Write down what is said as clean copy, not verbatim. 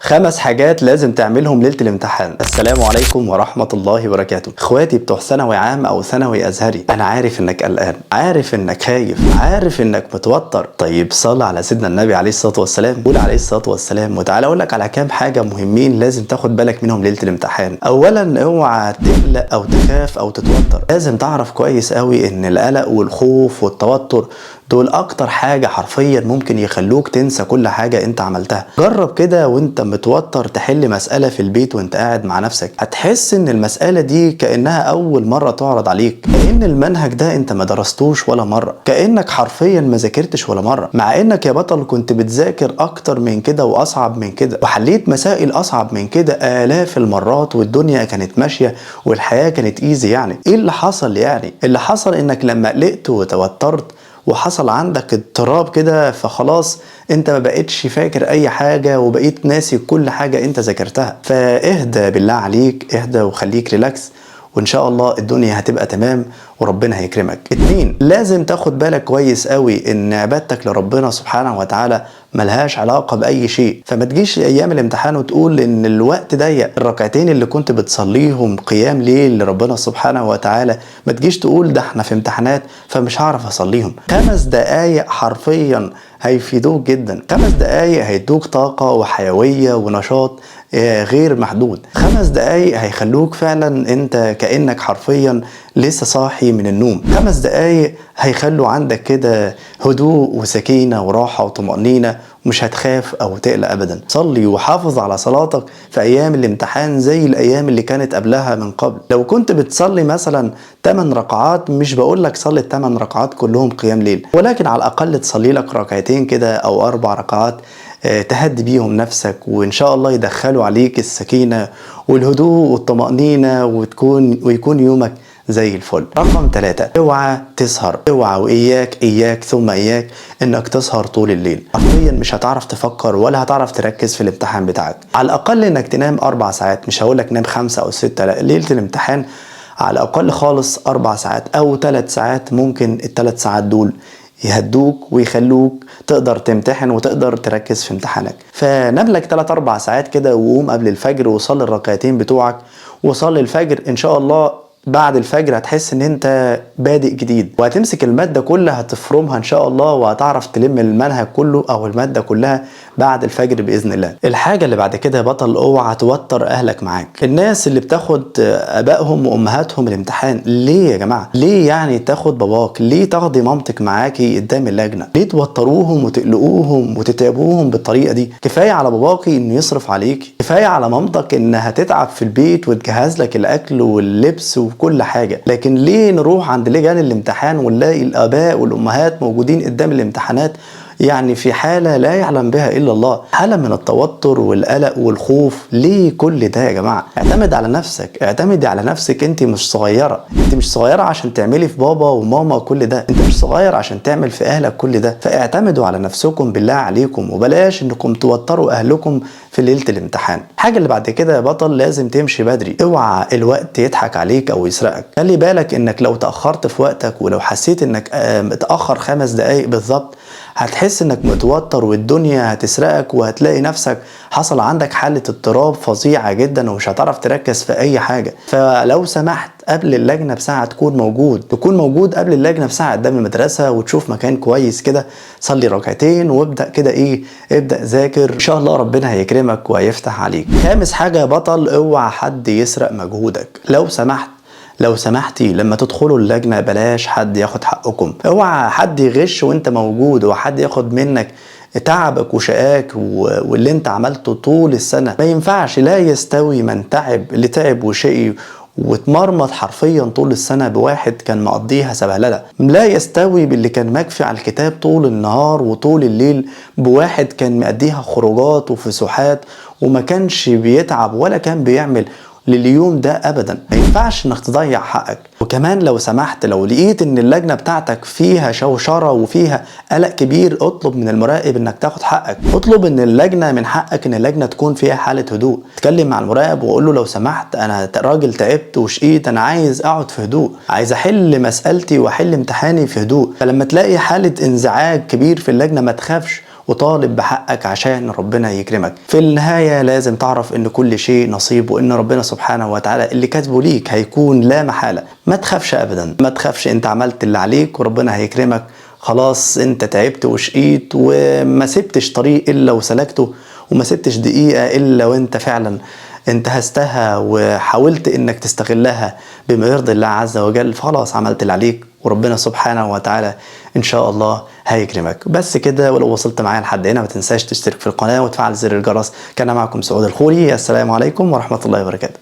5 حاجات لازم تعملهم ليلة الامتحان. السلام عليكم ورحمة الله وبركاته. اخواتي بتوع ثانوي عام او ثانوي ازهري، انا عارف انك قلقان، عارف انك خايف، عارف انك متوتر. طيب صل على سيدنا النبي عليه الصلاة والسلام، قول عليه الصلاة والسلام، وتعالى اقول لك على كام حاجة مهمين لازم تاخد بالك منهم ليلة الامتحان. اولا اوعى تقلق او تخاف او تتوتر. لازم تعرف كويس قوي ان القلق والخوف والتوتر دول اكتر حاجة حرفيا ممكن يخلوك تنسى كل حاجة انت عملتها. جرب كده وانت متوتر تحل مسألة في البيت وانت قاعد مع نفسك، هتحس ان المسألة دي كأنها اول مرة تعرض عليك، كأن المنهج ده انت ما درستوش ولا مرة، كأنك حرفيا ما ذاكرتش ولا مرة، مع انك يا بطل كنت بتذاكر اكتر من كده واصعب من كده وحليت مسائل اصعب من كده آلاف المرات، والدنيا كانت ماشية والحياة كانت ايزي. يعني ايه اللي حصل؟ يعني اللي حصل انك لما قلقت وتوترت وحصل عندك اضطراب كده، فخلاص انت ما بقتش فاكر اي حاجة وبقيت ناسي كل حاجة انت ذاكرتها. فاهدى بالله عليك، اهدى وخليك ريلاكس، وان شاء الله الدنيا هتبقى تمام وربنا هيكرمك. 2، لازم تاخد بالك كويس قوي ان عبادتك لربنا سبحانه وتعالى ملهاش علاقة بأي شيء. فما تجيش أيام الامتحان وتقول إن الوقت ضيق، الركعتين اللي كنت بتصليهم قيام ليل لربنا سبحانه وتعالى ما تجيش تقول ده احنا في امتحانات فمش هعرف أصليهم. 5 دقايق حرفيا هيفيدوك جدا، 5 دقايق هيدوك طاقة وحيوية ونشاط غير محدود. 5 دقايق هيخلوك فعلا انت كأنك حرفيا لسه صاحي من النوم. 5 دقايق هيخلوا عندك كده هدوء وسكينة وراحة وطمأنينة، ومش هتخاف او تقلق ابدا. صلي وحافظ على صلاتك في ايام الامتحان زي الايام اللي كانت قبلها من قبل. لو كنت بتصلي مثلا 8 ركعات، مش بقول لك صلي ال8 ركعات كلهم قيام ليل، ولكن على الاقل تصلي لك ركعتين كده او 4 ركعات تهدي بيهم نفسك، وإن شاء الله يدخلوا عليك السكينة والهدوء والطمأنينة ويكون يومك زي الفل. رقم 3، اوعى تسهر، اوعى وإياك ثم إياك إنك تسهر طول الليل. حرفيا مش هتعرف تفكر ولا هتعرف تركز في الامتحان بتاعك. على الأقل إنك تنام 4 ساعات، مش هقولك نام 5 أو 6، لا، ليلة الامتحان على الأقل خالص 4 ساعات أو 3 ساعات. ممكن ال3 ساعات دول يهدوك ويخلوك تقدر تمتحن وتقدر تركز في امتحانك. فنام لك 3-4 ساعات كده، وقوم قبل الفجر وصلي الركعتين بتوعك وصلي الفجر. ان شاء الله بعد الفجر هتحس ان انت بادئ جديد، وهتمسك المادة كلها هتفرمها ان شاء الله، وهتعرف تلم المنهج كله او المادة كلها بعد الفجر بإذن الله. الحاجة اللي بعد كده يا بطل، اوعى توتر اهلك معاك. الناس اللي بتاخد ابائهم وامهاتهم الامتحان، ليه يا جماعة؟ ليه يعني تاخد باباك؟ ليه تاخدي مامتك معاكي قدام اللجنة؟ ليه توتروهم وتقلقوهم وتتعبوهم بالطريقة دي؟ كفاية على باباكي انه يصرف عليك، كفاية على مامتك انها تتعب في البيت وتجهز لك الاكل واللبس وكل حاجة. لكن ليه نروح عند لجان الامتحان ونلاقي الاباء والامهات موجودين قدام الامتحانات يعني في حالة لا يعلم بها إلا الله، حالة من التوتر والقلق والخوف؟ ليه كل ده يا جماعة؟ اعتمد على نفسك، اعتمدي على نفسك. انت مش صغيرة، انت مش صغيرة عشان تعملي في بابا وماما كل ده، انت مش صغير عشان تعمل في اهلك كل ده. فاعتمدوا على نفسكم بالله عليكم، وبلاش انكم توتروا اهلكم في ليلة الامتحان. الحاجة اللي بعد كده يا بطل، لازم تمشي بدري، اوعى الوقت يضحك عليك او يسرقك. خلي بالك انك لو تأخرت في وقتك، ولو حسيت انك متأخر 5 دقايق بالظبط، هتحس انك متوتر والدنيا هتسرقك، وهتلاقي نفسك حصل عندك حالة اضطراب فظيعة جدا ومش هتعرف تركز في اي حاجة. فلو سمحت قبل اللجنة بساعة تكون موجود قبل اللجنة بساعة قدام المدرسة، وتشوف مكان كويس كده، صلي ركعتين وابدأ كده ابدأ ذاكر، ان شاء الله ربنا هيكرمك وهيفتح عليك. 5 حاجة يا بطل، اوعى حد يسرق مجهودك. لو سمحتي لما تدخلوا اللجنة بلاش حد ياخد حقكم، اوعى حد يغش وانت موجود، وحد ياخد منك تعبك وشقاك واللي انت عملته طول السنة. ما ينفعش، لا يستوي من تعب، اللي تعب وشقي واتمرمط حرفيا طول السنة بواحد كان مقضيها سبهللة. لا يستوي باللي كان مكفي على الكتاب طول النهار وطول الليل بواحد كان مقضيها خروجات وفسحات وما كانش بيتعب ولا كان بيعمل لليوم ده ابدا. ما ينفعش انك تضيع حقك. وكمان لو سمحت، لو لقيت ان اللجنة بتاعتك فيها شوشرة وفيها قلق كبير، اطلب من المراقب انك تاخد حقك. اطلب ان اللجنة، من حقك ان اللجنة تكون فيها حالة هدوء. اتكلم مع المراقب وقول له لو سمحت انا راجل تعبت وشقيت، انا عايز اقعد في هدوء، عايز احل مسألتي واحل امتحاني في هدوء. فلما تلاقي حالة انزعاج كبير في اللجنة ما تخافش، وطالب بحقك عشان ربنا يكرمك. في النهاية لازم تعرف ان كل شيء نصيب، وان ربنا سبحانه وتعالى اللي كاتبه ليك هيكون لا محالة. ما تخافش ابدا، ما تخافش، انت عملت اللي عليك وربنا هيكرمك. خلاص انت تعبت وشقيت وما سبتش طريق الا وسلكته، وما سبتش دقيقة الا وانت فعلا انتهزتها وحاولت انك تستغلها بما يرضي الله عز وجل. فخلاص عملت اللي عليك وربنا سبحانه وتعالى ان شاء الله هيكرمك. بس كده، ولو وصلت معايا لحد هنا ما تنساش تشترك في القناة وتفعل زر الجرس. كان معكم سعود الخوري، السلام عليكم ورحمة الله وبركاته.